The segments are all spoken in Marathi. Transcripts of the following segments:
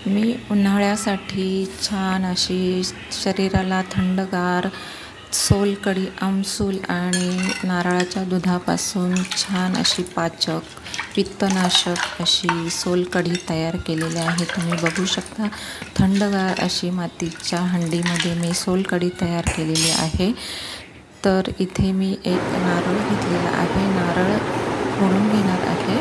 मी उन्हाळ्यासाठी छान अशी शरीराला थंडगार सोलकढी, आमसूल आणि नारळाच्या दुधापासून छान अशी पाचक, पित्तनाशक अशी सोलकढी तयार केलेली आहे. तुम्ही बघू शकता थंडगार अशी मातीच्या हंडीमध्ये मी सोलकढी तयार केलेली आहे. तर इथे मी एक नारळ घेतलेला आहे. नारळ फोडून घेणार आहे.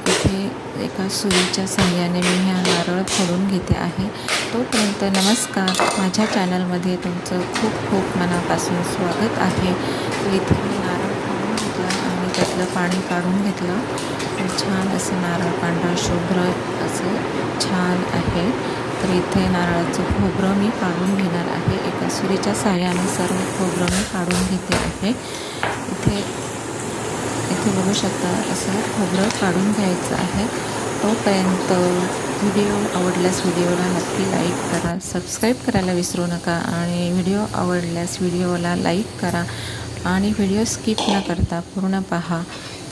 इथे एका सुरीच्या साहाय्याने मी हा नारळ फोडून घेते आहे. तोपर्यंत नमस्कार, माझ्या चॅनलमध्ये तुमचं खूप खूप मनापासून स्वागत आहे. तर इथे मी नारळ फोडून घेतला आणि त्यातलं पाणी काढून घेतलं. छान असं नारळ पांढरा शुभ्र असं छान आहे. तर इथे नारळाचं खोबरं मी काढून घेणार आहे. एका सुरीच्या साहाय्याने सर्व खोबरं मी काढून घेते आहे. इथे बघू शकता असं खोबरं काढून घ्यायचं आहे. तोपर्यंत व्हिडिओ आवडल्यास व्हिडिओला नक्की लाईक करा, सबस्क्राईब करायला विसरू नका आणि व्हिडिओ आवडल्यास व्हिडिओला लाईक करा आणि व्हिडिओ स्किप न करता पूर्ण पहा.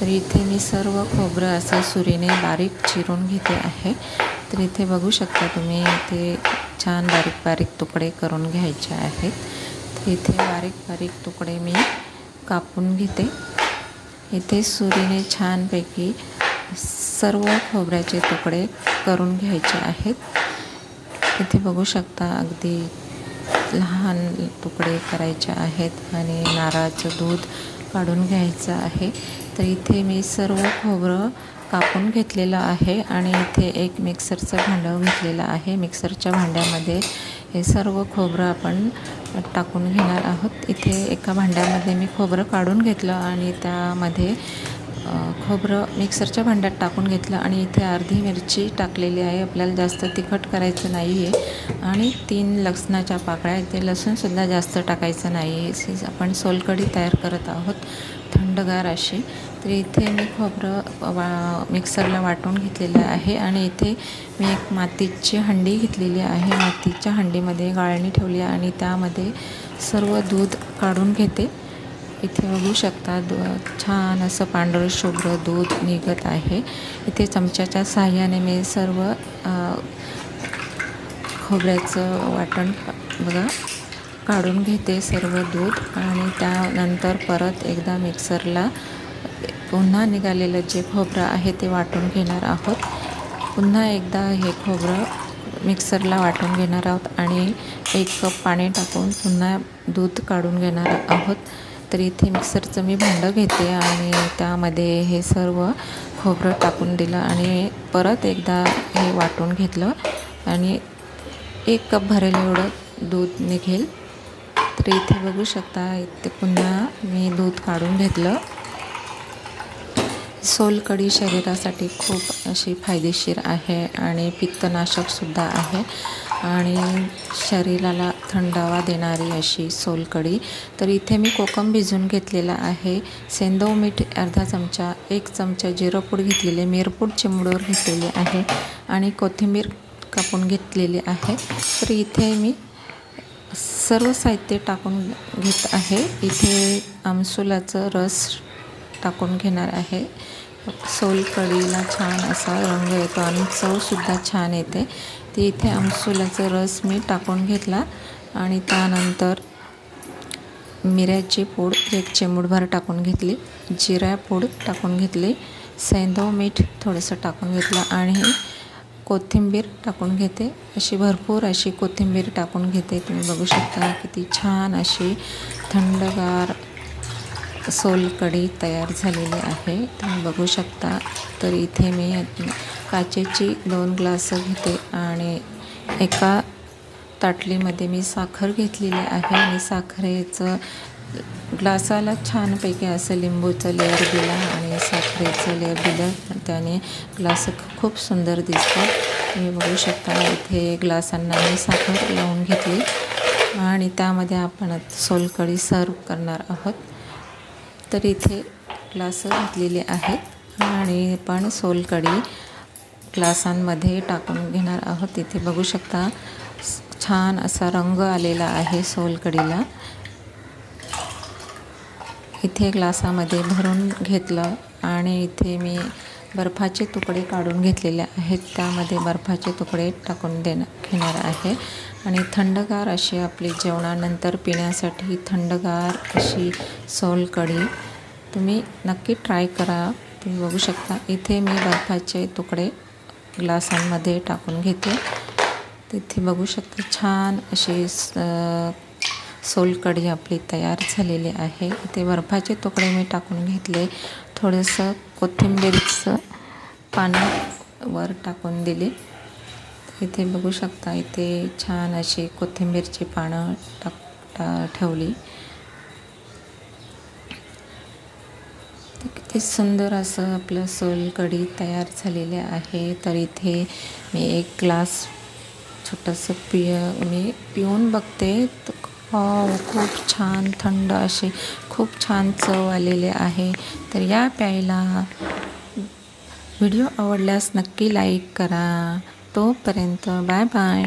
तर इथे मी सर्व खोबरं असं सुरीने बारीक चिरून घेते आहे. तर इथे बघू शकता तुम्ही, इथे छान बारीक बारीक तुकडे करून घ्यायचे आहेत. तर इथे बारीक बारीक तुकडे मी कापून घेते. इथे सुरीने छानपैकी सर्व खोबऱ्याचे तुकडे करून घ्यायचे आहेत. इथे बघू शकता अगदी लहान तुकडे करायचे आहेत आणि नारळाचं दूध काढून घ्यायचं आहे. तर इथे मी सर्व खोबरं कापून घेतलेलं आहे आणि इथे एक मिक्सरचं भांडं घेतलेलं आहे. मिक्सरच्या भांड्यामध्ये हे सर्व खोबरं आपण टाकून घेणार आहोत. इथे एका भांड्यामध्ये मी खोबरं काढून घेतलं आणि त्यामध्ये खोबरं मिक्सरच्या भांड्यात टाकून घेतलं आणि इथे अर्धी मिरची टाकलेली आहे. आपल्याला जास्त तिखट करायचं नाही आहे. आणि 3 लसणाच्या पाकळ्या, इथे लसूणसुद्धा जास्त टाकायचं नाही आहे. आपण सोलकढी तयार करत आहोत थंडगार अशी. तर इथे मी खोबरं मिक्सरला वाटून घेतलेलं आहे आणि इथे मी एक मातीची हंडी घेतलेली आहे. मातीच्या हंडीमध्ये गाळणी ठेवली आणि त्यामध्ये सर्व दूध काढून घेते. इथे बघू शकता छान असं पांढरं शुभ्र दूध निघत आहे. इथे चमच्याच्या साहाय्याने मी सर्व खोबऱ्याचं वाटण बघा काढून घेते सर्व दूध आणि त्यानंतर परत एकदा मिक्सरला पुन्हा निघालेलं जे खोबरं आहे ते वाटून घेणार आहोत. पुन्हा एकदा हे खोबरं मिक्सरला वाटून घेणार आहोत आणि 1 कप पाणी टाकून पुन्हा दूध काढून घेणार आहोत. तर इथे मिक्सरचं मी भांडं घेते आणि त्यामध्ये हे सर्व खोबरं टाकून दिलं आणि परत एकदा हे वाटून घेतलं आणि 1 कप भरेल एवढं दूध निघेल. तर इथे बघू शकता, इथे पुन्हा मी दूध काढून घेतलं. सोलकढी शरीरासाठी खूप अशी फायदेशीर आहे आणि पित्तनाशकसुद्धा आहे आणि शरीराला थंडावा देणारी अशी सोलकढी. तर इथे मी कोकम भिजवून घेतलेला आहे. सेंधव मीठ अर्धा चमचा, 1 चमचा जिरं पूड घेतलेले, मिरपूड चिमूटभर घेतलेली आहे आणि कोथिंबीर कापून घेतलेली आहे. तर इथे मी सर्व साहित्य टाकून घेत आहे. इथे आमसुलाचं रस टाकून घेणार आहे. सोलकढीला छान असा रंग येतो आणि चवसुद्धा छान येते. ती इथे आमसुलाचा रस मी टाकून घेतला आणि त्यानंतर मिऱ्याची पूड 1 चिमूटभर टाकून घेतली, जिरा पूड टाकून घेतली, सेंधव मीठ थोडंसं टाकून घेतलं आणि कोथिंबीर टाकून घेते. अशी भरपूर अशी कोथिंबीर टाकून घेते. तुम्ही बघू शकता किती छान अशी थंडगार सोलकढी तयार झालेली आहे. तुम्ही बघू शकता. तर इथे मी काचेची 2 ग्लास घेते आणि एका ताटलीमध्ये मी साखर घेतलेली आहे आणि साखरेचं ग्लासाला छानपैकी असं लिंबूचं लेअर दिला आणि साखरेचं लेअर दिलं. त्याने ग्लास खूप सुंदर दिसतं. तुम्ही बघू शकता. इथे ग्लासांना मी साखर लावून घेतली आणि त्यामध्ये आपण सोलकढी सर्व करणार आहोत. तर इथे ग्लास घेतलेले आहेत आणि आपण सोलकढी ग्लासांमध्ये टाकून घेणार आहोत. इथे बघू शकता छान असा रंग आलेला आहे सोलकढीला. इथे ग्लासामध्ये भरून घेतलं आणि इथे मी बर्फाचे तुकडे काढून घेतलेले आहेत. त्यामध्ये बर्फाचे तुकडे टाकून घेणार आहे आणि थंडगार अशी आपली जेवणानंतर पिण्यासाठी थंडगार अशी सोलकढी तुम्ही नक्की ट्राय करा. तुम्ही बघू शकता इथे मी बर्फाचे तुकडे ग्लासांमध्ये टाकून घेते. तिथे बघू शकता छान अशी सोलकढी आपली तयार झालेली आहे. इथे बर्फाचे तुकडे मी टाकून घेतले. थोडंसं कोथिंबीरचं पानं वर टाकून दिले. इथे बघू शकता इथे छान अशी कोथिंबीरची पानं ठेवली. किती सुंदर असं आपलं सोलकढी तयार झालेले आहे. तर इथे मी एक ग्लास छोटंसं मी पिऊन बघते. खूप छान थंड असे खूप छान चव आलेले आहे. तर या प्यायला. व्हिडिओ आवडल्यास नक्की लाईक करा. तोपर्यंत बाय बाय.